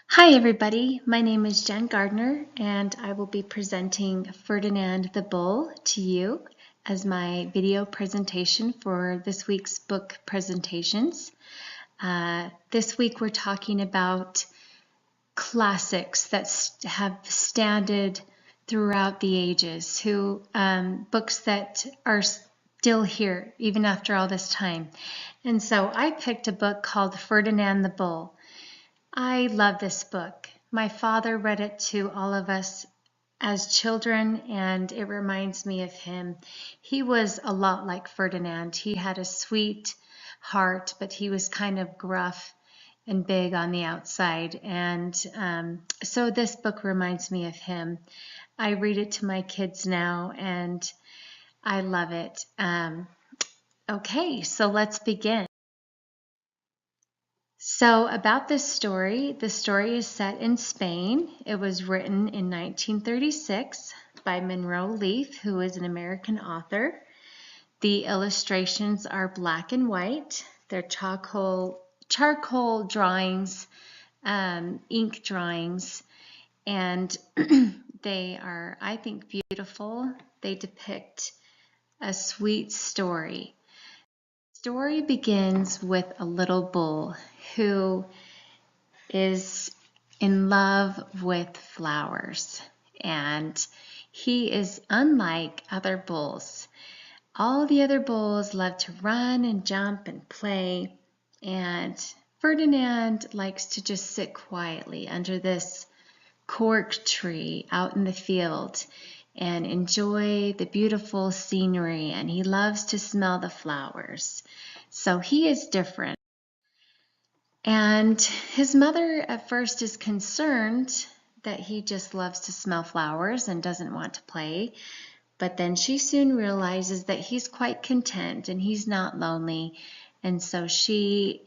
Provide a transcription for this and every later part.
Hi everybody, my name is Jen Gardner and I will be presenting Ferdinand the Bull to you as my video presentation for this week's book presentations. This week we're talking about classics that have standed throughout the ages, books that are still here even after all this time. And so I picked a book called Ferdinand the Bull. I love this book. My father read it to all of us as children, and it reminds me of him. He was a lot like Ferdinand. He had a sweet heart, but he was kind of gruff and big on the outside. And so this book reminds me of him. I read it to my kids now, and I love it. Okay, so let's begin. So about this story, the story is set in Spain. It was written in 1936 by Monroe Leaf, who is an American author. The illustrations are black and white. They're charcoal drawings, ink drawings, and they are, I think, beautiful. They depict a sweet story. The story begins with a little bull who is in love with flowers, and he is unlike other bulls. All the other bulls love to run and jump and play, and Ferdinand likes to just sit quietly under this cork tree out in the field and enjoy the beautiful scenery, and he loves to smell the flowers. So he is different. And his mother at first is concerned that he just loves to smell flowers and doesn't want to play. But then she soon realizes that he's quite content and he's not lonely. And so she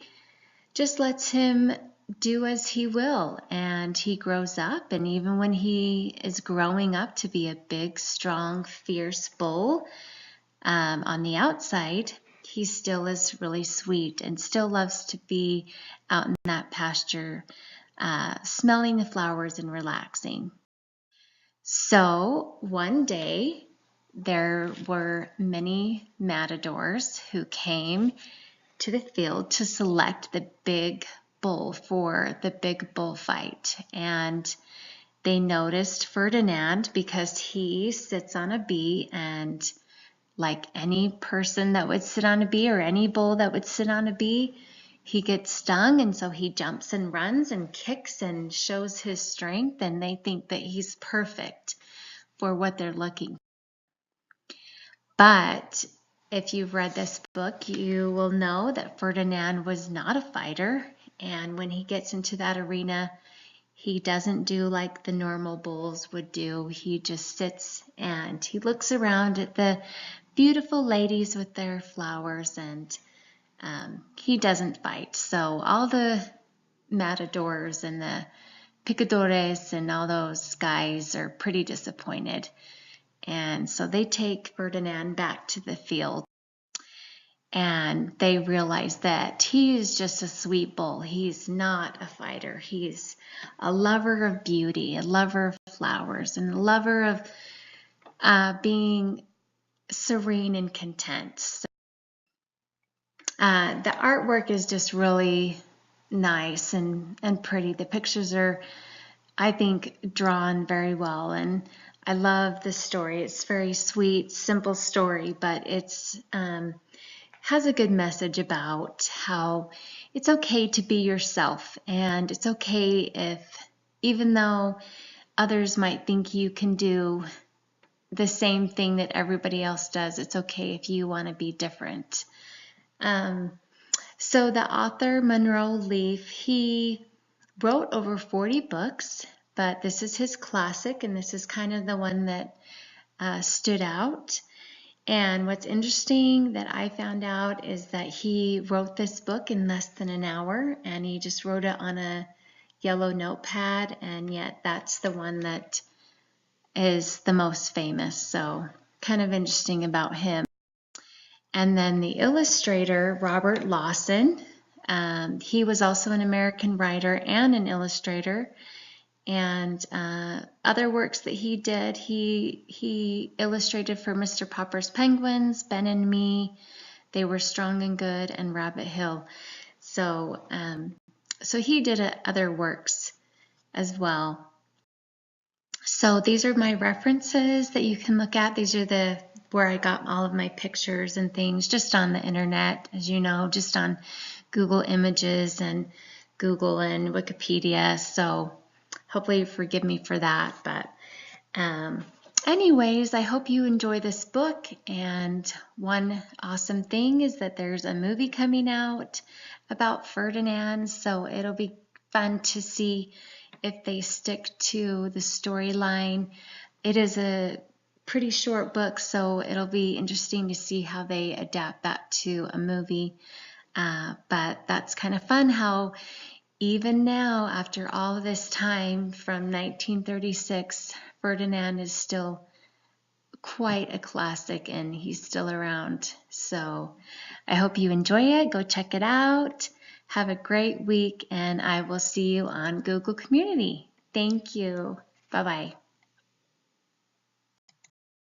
just lets him do as he will. And he grows up. And even when he is growing up to be a big, strong, fierce bull, on the outside, he still is really sweet and still loves to be out in that pasture, smelling the flowers and relaxing. So one day, there were many matadors who came to the field to select the big bull for the big bullfight. And they noticed Ferdinand because he sits on a bee, and like any person that would sit on a bee or any bull that would sit on a bee, he gets stung, and so he jumps and runs and kicks and shows his strength, and they think that he's perfect for what they're looking for. But if you've read this book, you will know that Ferdinand was not a fighter, and when he gets into that arena, he doesn't do like the normal bulls would do. He just sits and he looks around at the beautiful ladies with their flowers, and he doesn't fight. So all the matadors and the picadores and all those guys are pretty disappointed. And so they take Ferdinand back to the field, and they realize that he is just a sweet bull. He's not a fighter. He's a lover of beauty, a lover of flowers, and a lover of being serene and content. So, the artwork is just really nice and pretty. The pictures are, I think, drawn very well, and I love the story. It's very sweet, simple story, but it's has a good message about how it's okay to be yourself, and it's okay if, even though others might think you can do the same thing that everybody else does, it's okay if you want to be different. So the author, Monroe Leaf, he wrote over 40 books, but this is his classic, and this is kind of the one that stood out. And what's interesting that I found out is that he wrote this book in less than an hour, and he just wrote it on a yellow notepad, and yet that's the one that is the most famous. So kind of interesting about him. And then the illustrator, Robert Lawson, He was also an American writer and an illustrator. And other works that he did, he illustrated for Mr. Popper's Penguins, Ben and Me, They Were Strong and Good, and Rabbit Hill. So, so he did other works as well. So these are my references that you can look at. These are where I got all of my pictures and things, just on the internet, as you know, just on Google Images and Google and Wikipedia. So hopefully you forgive me for that. But anyways, I hope you enjoy this book. And one awesome thing is that there's a movie coming out about Ferdinand. So it'll be fun to see if they stick to the storyline. It is a pretty short book, so it'll be interesting to see how they adapt that to a movie. But that's kind of fun how even now, after all of this time from 1936, Ferdinand is still quite a classic and he's still around. So I hope you enjoy it. Go check it out. Have a great week, and I will see you on Google Community. Thank you. Bye-bye.